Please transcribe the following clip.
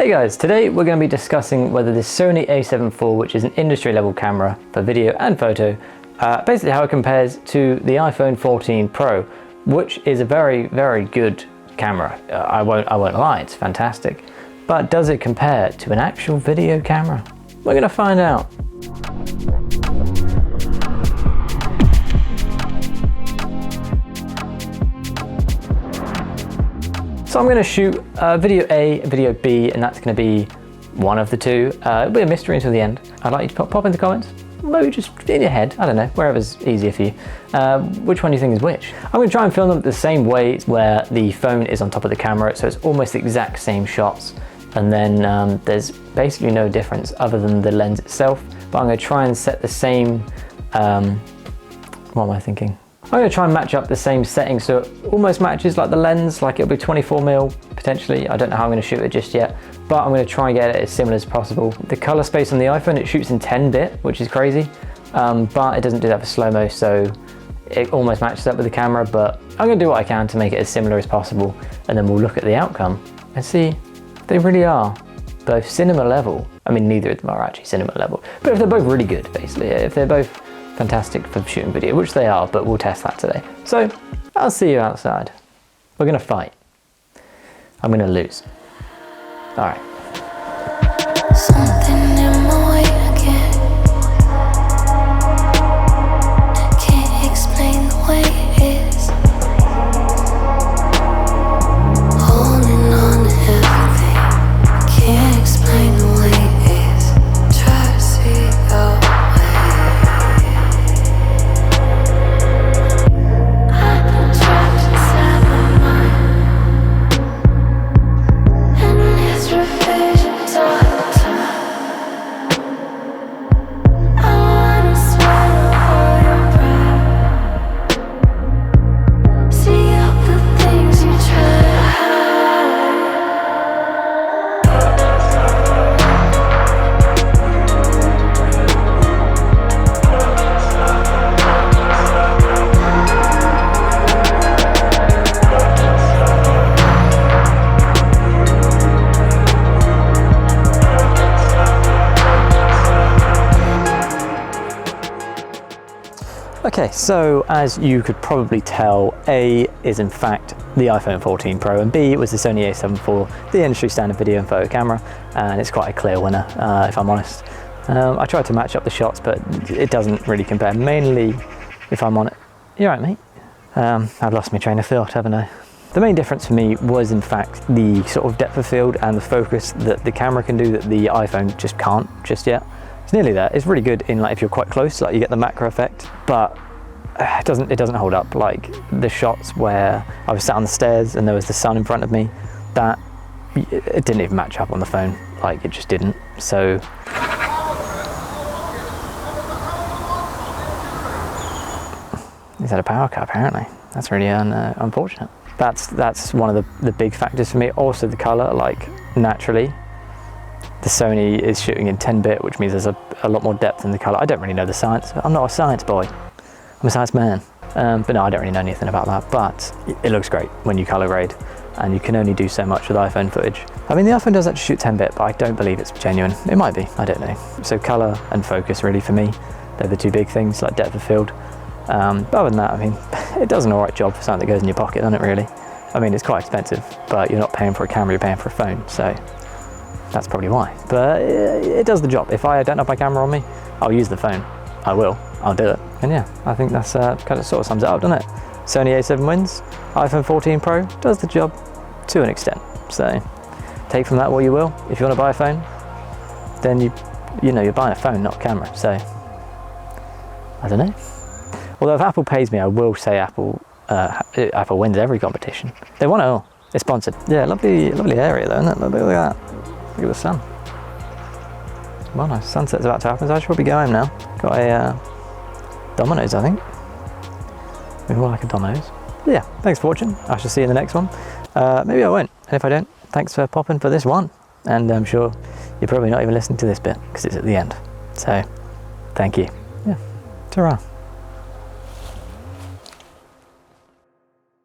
Hey guys, today we're going to be discussing whether this Sony A7 IV, which is an industry level camera for video and photo, basically how it compares to the iPhone 14 Pro, which is a very, very good camera. I won't lie, it's fantastic. But does it compare to an actual video camera? We're going to find out. So I'm going to shoot video A and video B, and that's going to be one of the two. It'll be a mystery until the end. I'd like you to pop in the comments, maybe just in your head, I don't know, wherever's easier for you. Which one do you think is which? I'm going to try and film them the same way, where the phone is on top of the camera, so it's almost the exact same shots. And then there's basically no difference other than the lens itself. But I'm going to try and set the same, what am I thinking? I'm going to try and match up the same settings so it almost matches like the lens, like it'll be 24mm potentially. I don't know how I'm going to shoot it just yet, but I'm going to try and get it as similar as possible. The color space on the iPhone, it shoots in 10-bit, which is crazy, but it doesn't do that for slow-mo, so it almost matches up with the camera, but I'm going to do what I can to make it as similar as possible, and then we'll look at the outcome and see if they really are both cinema level. I mean, neither of them are actually cinema level, but if they're both really good, basically, if they're both fantastic for shooting video, which they are, but we'll test that today. So I'll see you outside. We're gonna fight. I'm gonna lose. All right. Something in my way again. Can't explain the way it is. Holding on to everything. Can't explain the way it is. Try to see your way. Okay, so as you could probably tell, A is in fact the iPhone 14 Pro, and B was the Sony A7 IV, the industry standard video and photo camera, and it's quite a clear winner, if I'm honest. I tried to match up the shots, but it doesn't really compare, mainly if I'm on it. You're right, mate. I've lost my train of thought, haven't I? The main difference for me was in fact the sort of depth of field and the focus that the camera can do that the iPhone just can't just yet. It's nearly there. It's really good in like if you're quite close, like you get the macro effect, but it doesn't hold up. Like the shots where I was sat on the stairs and there was the sun in front of me, that it didn't even match up on the phone. Like it just didn't. So he's had a power cut apparently. That's really unfortunate. That's one of the big factors for me. Also the color, like naturally the Sony is shooting in 10-bit, which means there's a lot more depth in the color. I don't really know the science. I'm not a science boy. I'm a science man. But no, I don't really know anything about that, but it looks great when you color grade, and you can only do so much with iPhone footage. I mean, the iPhone does actually shoot 10-bit, but I don't believe it's genuine. It might be, I don't know. So color and focus really for me, they're the two big things, like depth of field. But other than that, I mean, it does an all right job for something that goes in your pocket, doesn't it really? I mean, it's quite expensive, but you're not paying for a camera, you're paying for a phone, so that's probably why. But it does the job. If I don't have my camera on me, I'll use the phone. I will. I'll do it. And yeah, I think that's kind of sort of sums it up, doesn't it? Sony A7 wins. iPhone 14 Pro does the job to an extent. So take from that what you will. If you want to buy a phone, then you know you're buying a phone, not a camera. So I don't know. Although if Apple pays me, I will say Apple wins every competition. They won it all. It's sponsored. Yeah, lovely area though, isn't it? Look at that. Look at the sun. Well, nice. Sunset's about to happen, so I should probably go home now. Got a Domino's, I think. Maybe more like a Domino's. Yeah, thanks for watching. I shall see you in the next one. Maybe I won't. And if I don't, thanks for popping for this one. And I'm sure you're probably not even listening to this bit because it's at the end. So, thank you. Yeah, ta-ra.